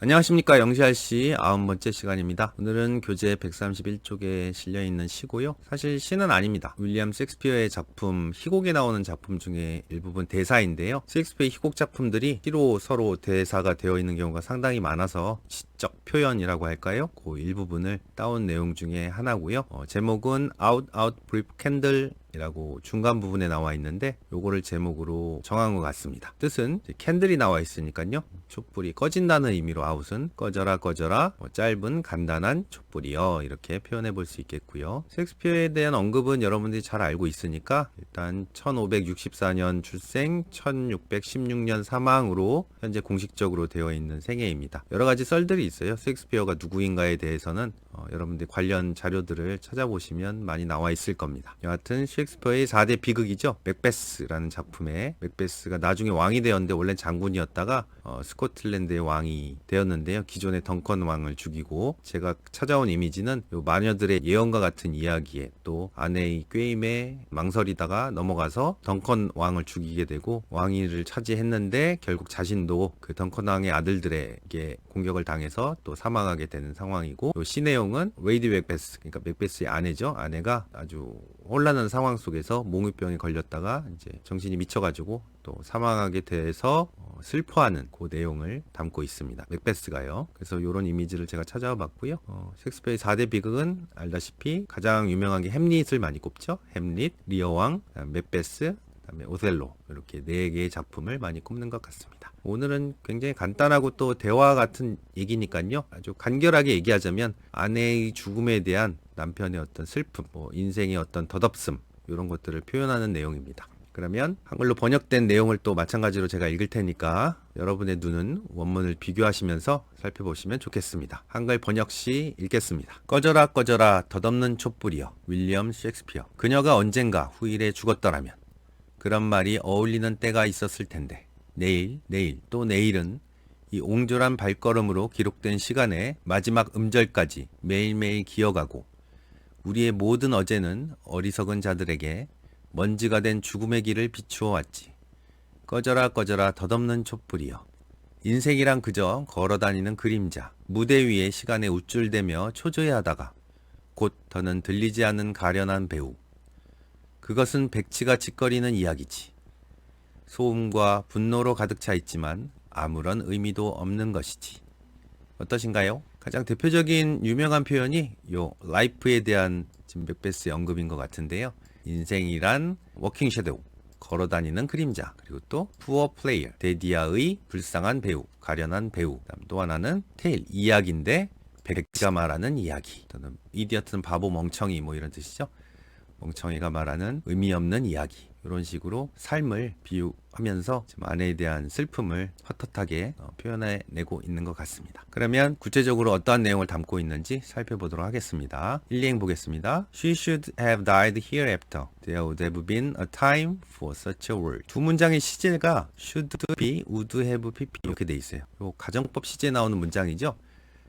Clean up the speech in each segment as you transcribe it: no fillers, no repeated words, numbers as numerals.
안녕하십니까, 영시할씨 90번째 시간입니다. 오늘은 교재 131쪽에 실려있는 시고요. 사실 시는 아닙니다. 윌리엄 셰익스피어의 작품, 희곡에 나오는 작품 중에 일부분 대사인데요. 셰익스피어의 희곡 작품들이 시로 서로 대사가 되어 있는 경우가 상당히 많아서 시적 표현이라고 할까요? 그 일부분을 따온 내용 중에 하나고요. 제목은 Out Out Brief Candle 이라고 중간 부분에 나와 있는데 요거를 제목으로 정한 것 같습니다. 뜻은 캔들이 나와 있으니까요. 촛불이 꺼진다는 의미로 아웃은 꺼져라 꺼져라 짧은 간단한 촛불이요 이렇게 표현해 볼 수 있겠고요. 셰익스피어에 대한 언급은 여러분들이 잘 알고 있으니까 일단 1564년 출생 1616년 사망으로 현재 공식적으로 되어 있는 생애입니다. 여러 가지 썰들이 있어요. 셰익스피어가 누구인가에 대해서는 여러분들이 관련 자료들을 찾아보시면 많이 나와 있을 겁니다. 여하튼 셰익스피어의 4대 비극이죠. 맥베스라는 작품에 맥베스가 나중에 왕이 되었는데 원래는 장군이었다가 스코틀랜드의 왕이 되었는데요. 기존의 덩컨 왕을 죽이고 제가 찾아온 이미지는 요 마녀들의 예언과 같은 이야기에 또 아내의 꾀임에 망설이다가 넘어가서 덩컨 왕을 죽이게 되고 왕위를 차지했는데 결국 자신도 그 덩컨 왕의 아들들에게 공격을 당해서 또 사망하게 되는 상황이고 요 시 내용은 레이디 맥베스 그러니까 맥베스의 아내죠. 아내가 아주 혼란한 상황 속에서 몽유병에 걸렸다가 이제 정신이 미쳐가지고 또 사망하게 돼서 슬퍼하는 그 내용을 담고 있습니다. 맥베스가요. 그래서 이런 이미지를 제가 찾아와 봤고요. 셰익스피어의 4대 비극은 알다시피 가장 유명한 게 햄릿을 많이 꼽죠. 햄릿, 리어왕, 맥베스, 그다음에 오셀로 이렇게 4개의 작품을 많이 꼽는 것 같습니다. 오늘은 굉장히 간단하고 또 대화 같은 얘기니까요. 아주 간결하게 얘기하자면 아내의 죽음에 대한 남편의 어떤 슬픔, 인생의 어떤 덧없음 이런 것들을 표현하는 내용입니다. 그러면 한글로 번역된 내용을 또 마찬가지로 제가 읽을 테니까 여러분의 눈은 원문을 비교하시면서 살펴보시면 좋겠습니다. 한글 번역시 읽겠습니다. 꺼져라 꺼져라 덧없는 촛불이여. 윌리엄 셰익스피어. 그녀가 언젠가 후일에 죽었더라면 그런 말이 어울리는 때가 있었을 텐데 내일, 내일, 또 내일은 이 옹졸한 발걸음으로 기록된 시간의 마지막 음절까지 매일매일 기어가고 우리의 모든 어제는 어리석은 자들에게 먼지가 된 죽음의 길을 비추어 왔지. 꺼져라 꺼져라 덧없는 촛불이여. 인생이란 그저 걸어다니는 그림자, 무대 위에 시간에 우쭐대며 초조해하다가 곧 더는 들리지 않는 가련한 배우. 그것은 백치가 짓거리는 이야기지. 소음과 분노로 가득 차 있지만 아무런 의미도 없는 것이지. 어떠신가요? 가장 대표적인 유명한 표현이 요 라이프에 대한 지금 맥베스의 언급인 것 같은데요. 인생이란 워킹 섀도우, 걸어다니는 그림자, 그리고 또 푸어 플레이어, 데디아의 불쌍한 배우, 가련한 배우. 또 하나는 테일, 이야기인데 백치가 말하는 이야기. 또는 이디어트는 바보 멍청이 뭐 이런 뜻이죠. 멍청이가 말하는 의미 없는 이야기. 이런 식으로 삶을 비유하면서 지금 아내에 대한 슬픔을 헛헛하게 표현해내고 있는 것 같습니다. 그러면 구체적으로 어떠한 내용을 담고 있는지 살펴보도록 하겠습니다. 1행 보겠습니다. She should have died hereafter. There would have been a time for such a word. 두 문장의 시제가 should be, would have, pp 이렇게 돼 있어요. 요 가정법 시제에 나오는 문장이죠.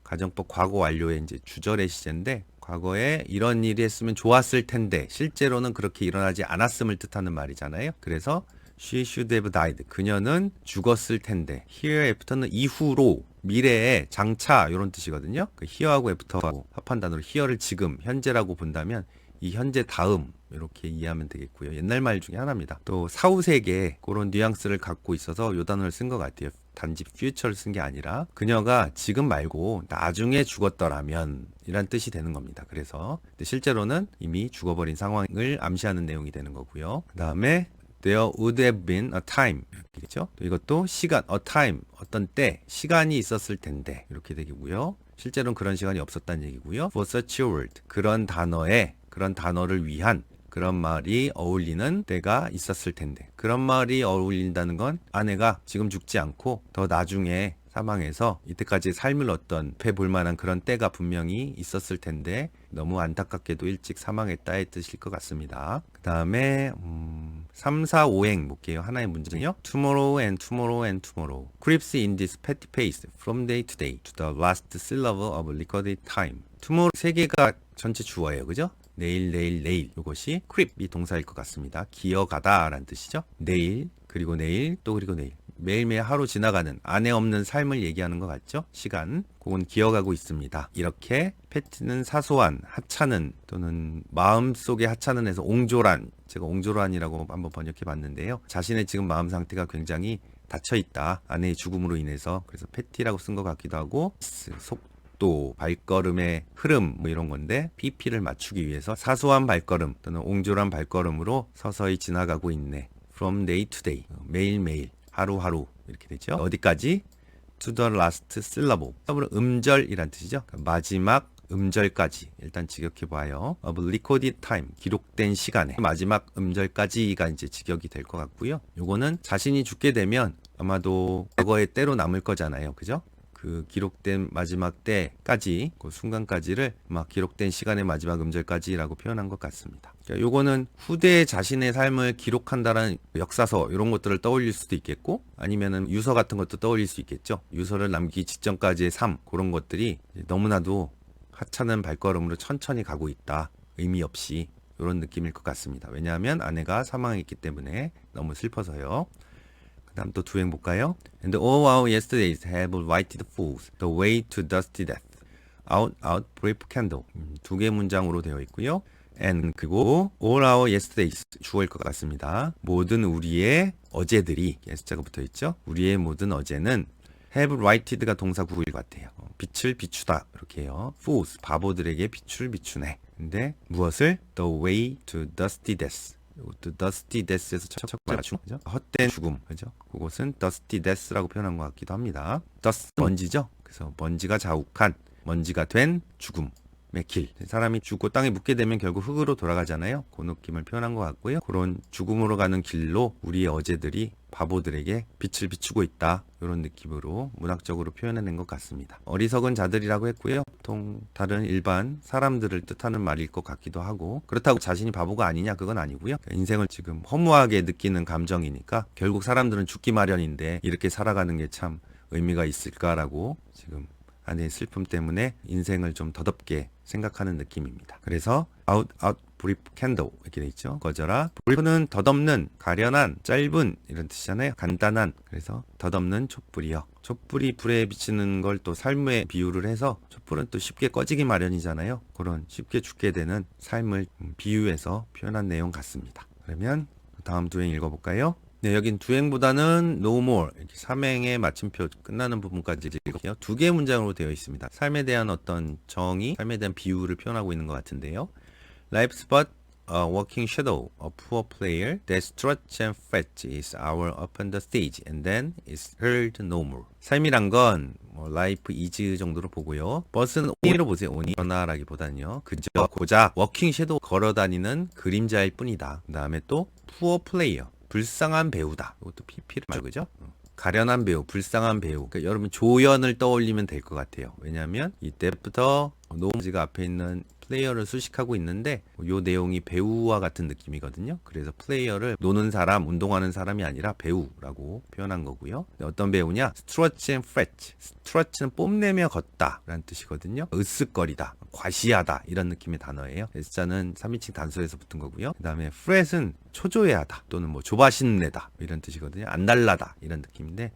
가정법 과거 완료의 이제 주절의 시제인데 과거에 이런 일이 했으면 좋았을 텐데 실제로는 그렇게 일어나지 않았음을 뜻하는 말이잖아요. 그래서 she should have died. 그녀는 죽었을 텐데 hereafter는 이후로 미래에 장차 이런 뜻이거든요. 그 here하고 after하고 합한 단어로 here를 지금 현재라고 본다면 이 현재 다음 이렇게 이해하면 되겠고요. 옛날 말 중에 하나입니다. 또 사후세계 그런 뉘앙스를 갖고 있어서 이 단어를 쓴 것 같아요. 단지 future를 쓴 게 아니라 그녀가 지금 말고 나중에 죽었더라면 이란 뜻이 되는 겁니다. 그래서 실제로는 이미 죽어버린 상황을 암시하는 내용이 되는 거고요. 그 다음에 There would have been a time 이겠죠? 또 이것도 시간, a time 어떤 때, 시간이 있었을 텐데 이렇게 되겠고요. 실제로는 그런 시간이 없었다는 얘기고요. For such a word 그런 단어를 위한 그런 말이 어울리는 때가 있었을 텐데 그런 말이 어울린다는 건 아내가 지금 죽지 않고 더 나중에 사망해서 이때까지 삶을 어떤 해볼 만한 그런 때가 분명히 있었을 텐데 너무 안타깝게도 일찍 사망했다의 뜻일 것 같습니다. 그 다음에 3, 4, 5행 볼게요. 하나의 문제요. Tomorrow and tomorrow and tomorrow creeps in this petty pace from day to day to the last syllable of recorded time. tomorrow 세 개가 전체 주어예요. 그죠? 내일, 내일, 내일. 이것이 creep 이 동사일 것 같습니다. 기어가다 라는 뜻이죠. 내일, 그리고 내일, 또 그리고 내일. 매일매일 하루 지나가는 안에 없는 삶을 얘기하는 것 같죠? 시간. 그건 기어가고 있습니다. 이렇게 패티는 사소한 하찮은 또는 마음속의 하찮은 해서 옹졸한, 제가 옹졸한이라고 한번 번역해 봤는데요. 자신의 지금 마음 상태가 굉장히 닫혀있다. 아내의 죽음으로 인해서. 그래서 패티라고 쓴 것 같기도 하고, 속도, 발걸음의 흐름 뭐 이런 건데 PP를 맞추기 위해서 사소한 발걸음 또는 옹졸한 발걸음으로 서서히 지나가고 있네. From day to day. 매일매일, 하루하루 이렇게 되죠. 어디까지? To the last syllable. 음절이란 뜻이죠. 마지막 음절까지 일단 직역해 봐요. Of recorded time. 기록된 시간에 마지막 음절까지가 이제 직역이 될 것 같고요. 요거는 자신이 죽게 되면 아마도 과거의 때로 남을 거잖아요. 그죠? 그 기록된 마지막 때까지, 그 순간까지를 막 기록된 시간의 마지막 음절까지라고 표현한 것 같습니다. 그러니까 요거는 후대의 자신의 삶을 기록한다는 역사서 이런 것들을 떠올릴 수도 있겠고, 아니면은 유서 같은 것도 떠올릴 수 있겠죠. 유서를 남기기 직전까지의 삶, 그런 것들이 너무나도 하찮은 발걸음으로 천천히 가고 있다. 의미 없이 이런 느낌일 것 같습니다. 왜냐하면 아내가 사망했기 때문에 너무 슬퍼서요. 그 다음 또 두행 볼까요? And all our yesterdays have lighted fools the way to dusty death. Out, out, brief candle. 두 개 문장으로 되어 있고요. And 그리고 all our yesterdays 주어일 것 같습니다. 모든 우리의 어제들이, S자가 붙어 있죠. 우리의 모든 어제는 have lighted가 동사 구일 것 같아요. 빛을 비추다 이렇게 해요. fools 바보들에게 빛을 비추네. 근데 무엇을? The way to dusty death. 이것도 dusty death에서 첫 맞춤, 그죠? 헛된 죽음, 그죠? 그것은 dusty death라고 표현한 것 같기도 합니다. dust 먼지죠. 그래서 먼지가 자욱한, 먼지가 된 죽음의 길. 사람이 죽고 땅에 묻게 되면 결국 흙으로 돌아가잖아요. 그 느낌을 표현한 것 같고요. 그런 죽음으로 가는 길로 우리의 어제들이 바보들에게 빛을 비추고 있다. 이런 느낌으로 문학적으로 표현해낸 것 같습니다. 어리석은 자들이라고 했고요. 보통 다른 일반 사람들을 뜻하는 말일 것 같기도 하고, 그렇다고 자신이 바보가 아니냐 그건 아니고요. 인생을 지금 허무하게 느끼는 감정이니까 결국 사람들은 죽기 마련인데 이렇게 살아가는 게 참 의미가 있을까라고 지금 아내의 슬픔 때문에 인생을 좀 더덥게 생각하는 느낌입니다. 그래서 out, brief candle 이렇게 돼 있죠. 꺼져라. brief는 덧없는, 가련한, 짧은 이런 뜻이잖아요. 간단한. 그래서 덧없는 촛불이요. 촛불이 불에 비치는 걸 또 삶에 비유를 해서 촛불은 또 쉽게 꺼지기 마련이잖아요. 그런 쉽게 죽게 되는 삶을 비유해서 표현한 내용 같습니다. 그러면 다음 두행 읽어볼까요? 네, 여긴 두행보다는 no more, 이렇게 삼행의 마침표 끝나는 부분까지 읽을게요. 두 개의 문장으로 되어 있습니다. 삶에 대한 어떤 정의, 삶에 대한 비유를 표현하고 있는 것 같은데요. Life's but a walking shadow, a poor player that struts and frets is hour upon the stage and then is heard no more. 삶이란 건 life is 정도로 보고요. but은 only로 보세요. only. 그러나라기보다는요. 그저 고작 walking shadow, 걸어다니는 그림자일 뿐이다. 그 다음에 또 poor player, 불쌍한 배우다. 이것도 PP를 말고 그죠? 가련한 배우, 불쌍한 배우. 그러니까 여러분 조연을 떠올리면 될 것 같아요. 왜냐하면 이때부터 노무지가 앞에 있는 플레이어를 수식하고 있는데 이 내용이 배우와 같은 느낌이거든요. 그래서 플레이어를 노는 사람, 운동하는 사람이 아니라 배우라고 표현한 거고요. 어떤 배우냐? Strut and fret. Strut는 뽐내며 걷다 라는 뜻이거든요. 으쓱거리다, 과시하다 이런 느낌의 단어예요. S자는 3인칭 단수에서 붙은 거고요. 그 다음에 fret은 초조해하다 또는 뭐 조바심 내다 이런 뜻이거든요. 안달나다 이런 느낌인데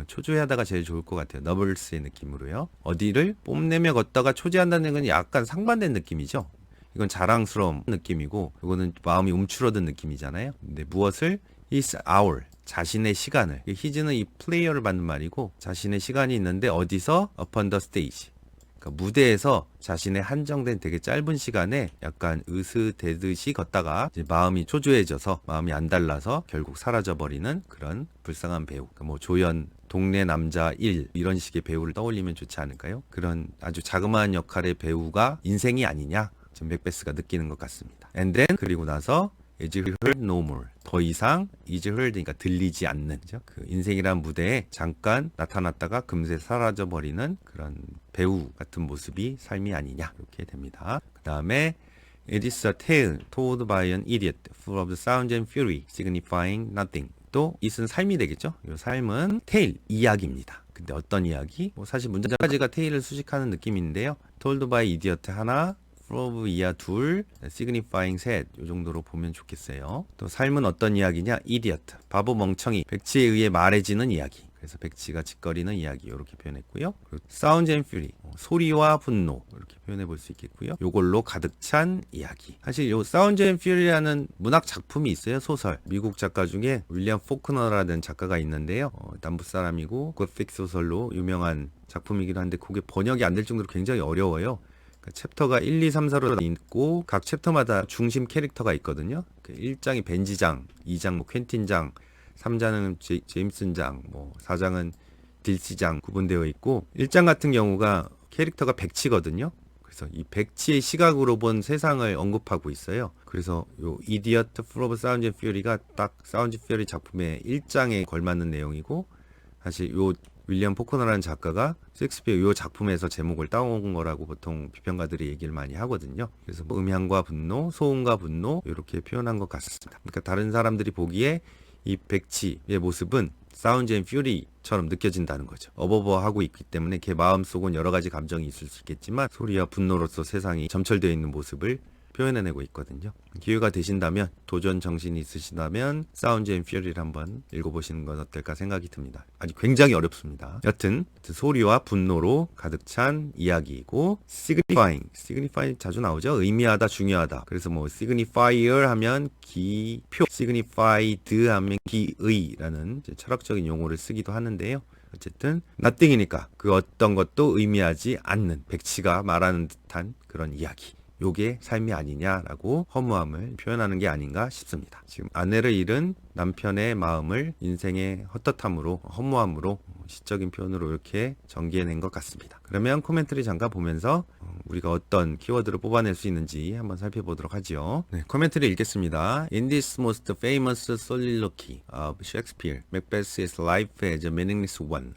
초조해하다가 제일 좋을 것 같아요. 너블스의 느낌으로요. 어디를 뽐내며 걷다가 초조한다는 건 약간 상반된 느낌이죠. 이건 자랑스러운 느낌이고 이거는 마음이 움츠러든 느낌이잖아요. 근데 무엇을? is our, 자신의 시간을. his는 이 플레이어를 받는 말이고 자신의 시간이 있는데 어디서? upon the stage. 그러니까 무대에서 자신의 한정된 되게 짧은 시간에 약간 으스대듯이 걷다가 이제 마음이 초조해져서 마음이 안달나서 결국 사라져버리는 그런 불쌍한 배우. 그러니까 뭐 조연, 동네 남자 1 이런 식의 배우를 떠올리면 좋지 않을까요? 그런 아주 자그마한 역할의 배우가 인생이 아니냐 좀 맥베스가 느끼는 것 같습니다. And then 그리고 나서 is heard no more. 더 이상 is heard니까 들리지 않는, 그죠? 그 인생이란 무대에 잠깐 나타났다가 금세 사라져 버리는 그런 배우 같은 모습이 삶이 아니냐 이렇게 됩니다. 그 다음에 it is a tale told by an idiot full of sound and fury signifying nothing. 또 it은 삶이 되겠죠. 이 삶은 tale 이야기입니다. 근데 어떤 이야기? 뭐 사실 문장까지가 tale을 수식하는 느낌인데요. told by idiot 하나, full of 이하 둘, signifying 셋, 요 정도로 보면 좋겠어요. 또 삶은 어떤 이야기냐? idiot, 바보 멍청이, 백치에 의해 말해지는 이야기. 그래서 백치가 짓거리는 이야기 이렇게 표현했고요. Sound and Fury, 소리와 분노 이렇게 표현해 볼 수 있겠고요. 요걸로 가득 찬 이야기. 사실 요 Sound and Fury라는 문학 작품이 있어요. 소설. 미국 작가 중에 윌리엄 포크너라는 작가가 있는데요. 남부 사람이고 고틱 소설로 유명한 작품이기도 한데 그게 번역이 안 될 정도로 굉장히 어려워요. 챕터가 1, 2, 3, 4로 있고 각 챕터마다 중심 캐릭터가 있거든요. 1장이 벤지장, 2장 뭐 퀸틴장, 3장은 제임슨장, 뭐 4장은 딜시장 구분되어 있고 1장 같은 경우가 캐릭터가 백치거든요. 그래서 이 백치의 시각으로 본 세상을 언급하고 있어요. 그래서 요 Idiot Full of Sound and Fury가 딱 사운드 퓨리 작품의 1장에 걸맞는 내용이고 사실 요 윌리엄 포커너라는 작가가 셰익스피어 요 작품에서 제목을 따온 거라고 보통 비평가들이 얘기를 많이 하거든요. 그래서 뭐 음향과 분노, 소음과 분노 이렇게 표현한 것 같습니다. 그러니까 다른 사람들이 보기에 이 백치의 모습은 사운드 앤 퓨리처럼 느껴진다는 거죠. 어버버하고 있기 때문에 걔 마음속은 여러 가지 감정이 있을 수 있겠지만 소리와 분노로서 세상이 점철되어 있는 모습을 표현해내고 있거든요. 기회가 되신다면, 도전 정신이 있으시다면 사운드 앤 퓨리를 한번 읽어보시는 건 어떨까 생각이 듭니다. 아주 굉장히 어렵습니다. 여튼 소리와 분노로 가득 찬 이야기이고 signifying 자주 나오죠. 의미하다, 중요하다. 그래서 뭐 signifier 하면 기표, signified 하면 기의라는 철학적인 용어를 쓰기도 하는데요. 어쨌든 nothing이니까 그 어떤 것도 의미하지 않는, 백치가 말하는 듯한 그런 이야기. 요게 삶이 아니냐라고 허무함을 표현하는 게 아닌가 싶습니다. 지금 아내를 잃은 남편의 마음을 인생의 헛헛함으로, 허무함으로 시적인 표현으로 이렇게 전개해낸 것 같습니다. 그러면 코멘트리 잠깐 보면서 우리가 어떤 키워드를 뽑아낼 수 있는지 한번 살펴보도록 하죠. 네, 코멘트리 읽겠습니다. In this most famous soliloquy of Shakespeare, Macbeth's life as a meaningless one.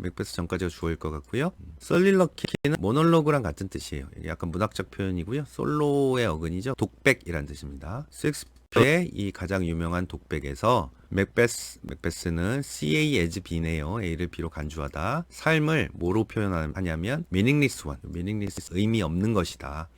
맥베스 전까지가 주어일 것 같고요. soliloquy는 모놀로그랑 같은 뜻이에요. 이게 약간 문학적 표현이고요. 솔로의 어근이죠. 독백이란 뜻입니다. 셰익스피어의 이 가장 유명한 독백에서 맥베스는 CA as B네요. A를 B로 간주하다. 삶을 뭐로 표현하냐면 meaningless one, meaningless, 의미 없는 것이다.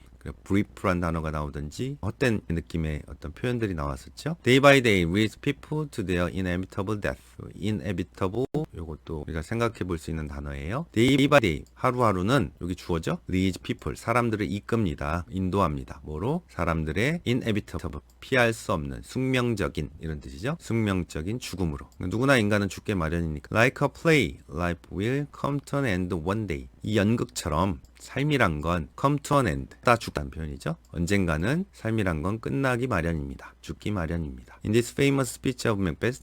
brief란 단어가 나오든지 헛된 느낌의 어떤 표현들이 나왔었죠. Day by day leads people to their inevitable death. inevitable 요것도 우리가 생각해 볼 수 있는 단어예요. Day by day 하루하루는 여기 주어죠. leads people 사람들을 이끕니다. 인도합니다. 뭐로? 사람들의 inevitable 피할 수 없는 숙명적인 이런 뜻이죠. 숙명적인 죽음으로. 누구나 인간은 죽게 마련이니까. Like a play, life will come to an end one day. 이 연극처럼 삶이란 건 come to an end, 다 죽다는 표현이죠. 언젠가는 삶이란 건 끝나기 마련입니다. 죽기 마련입니다. In this famous speech of Macbeth,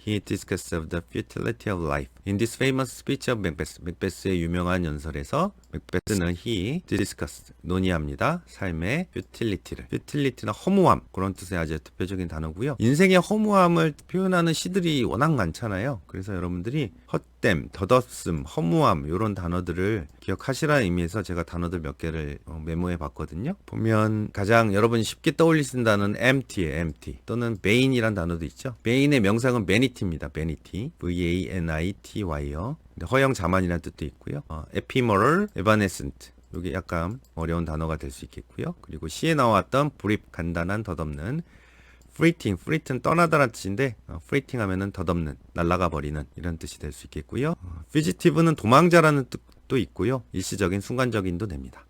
he discussed of the futility of life. In this famous speech of Macbeth, 맥베스의 유명한 연설에서 맥베스는 he discussed, 논의합니다. 삶의 futility를. futility는 허무함, 그런 뜻의 아주 대표적인 단어고요. 인생의 허무함을 표현하는 시들이 워낙 많잖아요. 그래서 여러분들이 헛됨, 덧없음, 허무함 이런 단어들을 기억하시라는 의미에서 제가 단어들 몇 개를 메모해 봤거든요. 보면 가장 여러분이 쉽게 떠올리시는 단어는 empty예요. empty. 또는 vain이란 단어도 있죠. vain의 명사는 vanity입니다. vanity. V-A-N-I-T-Y요. 허영 자만이라는 뜻도 있고요. ephemeral, evanescent. 이게 약간 어려운 단어가 될 수 있겠고요. 그리고 시에 나왔던 brief, 간단한, 덧없는. fleeting은 떠나다라는 뜻인데 fleeting 하면은 덧없는, 날아가 버리는 이런 뜻이 될 수 있겠고요. fugitive는 도망자라는 뜻도 있고요. 일시적인, 순간적인도 됩니다.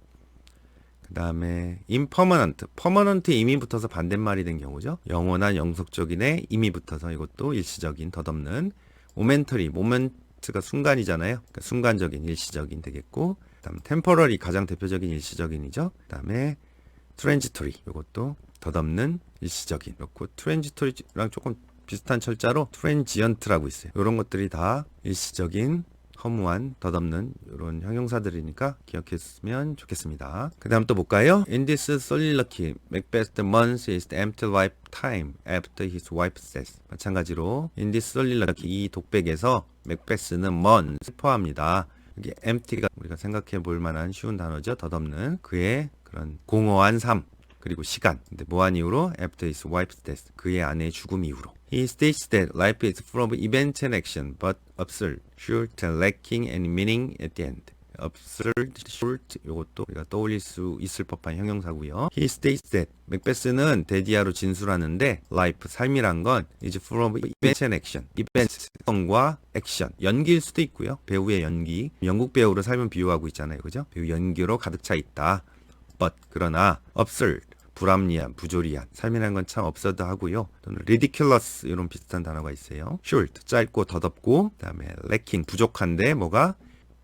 그 다음에 impermanent, permanent에 임이 붙어서 반대말이 된 경우죠. 영원한, 영속적인에 임이 붙어서 이것도 일시적인, 덧없는. moment가 순간이잖아요. 그러니까 순간적인, 일시적인 되겠고, 그 다음에 temporary, 가장 대표적인 일시적인이죠. 그 다음에 transitory, 이것도 덧없는, 일시적인. 그렇고 transitory랑 조금 비슷한 철자로 transient라고 있어요. 이런 것들이 다 일시적인, 허무한, 덧없는 이런 형용사들이니까 기억했으면 좋겠습니다. 그 다음 또 볼까요? In this soliloquy, Macbeth mourns his empty lifetime after his wife's death. 마찬가지로 in this soliloquy, 이 독백에서 맥베스는 mourn, 슬퍼합니다. 이게 empty가 우리가 생각해 볼 만한 쉬운 단어죠. 덧없는 그의 그런 공허한 삶, 그리고 시간. 근데 뭐한 이후로? After his wife's death. 그의 아내의 죽음 이후로. He states that life is full of events and action, but absurd, short, and lacking any meaning at the end. absurd, short 이것도 우리가 떠올릴 수 있을 법한 형용사고요. He states that 맥베스는 데디아로 진술하는데 life, 삶이란 건 is full of events and action. 이벤트과 액션, 연기일 수도 있고요. 배우의 연기, 영국 배우로 삶을 비유하고 있잖아요. 그죠? 배우 연기로 가득 차 있다. But 그러나 absurd, 불합리한, 부조리한, 삶이라는 건 참 absurd하고요. 또는 ridiculous 이런 비슷한 단어가 있어요. short, 짧고 더덥고, 그다음에 lacking, 부족한데 뭐가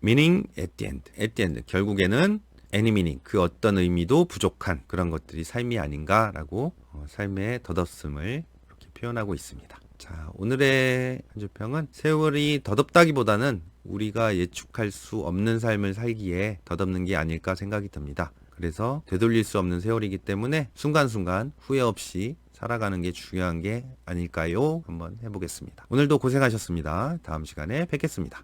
meaning at the end. at the end, 결국에는 any meaning, 그 어떤 의미도 부족한 그런 것들이 삶이 아닌가라고 삶의 덧없음을 이렇게 표현하고 있습니다. 자, 오늘의 한 줄평은 세월이 덧없다기보다는 우리가 예측할 수 없는 삶을 살기에 덧없는 게 아닐까 생각이 듭니다. 그래서 되돌릴 수 없는 세월이기 때문에 순간순간 후회 없이 살아가는 게 중요한 게 아닐까요? 한번 해보겠습니다. 오늘도 고생하셨습니다. 다음 시간에 뵙겠습니다.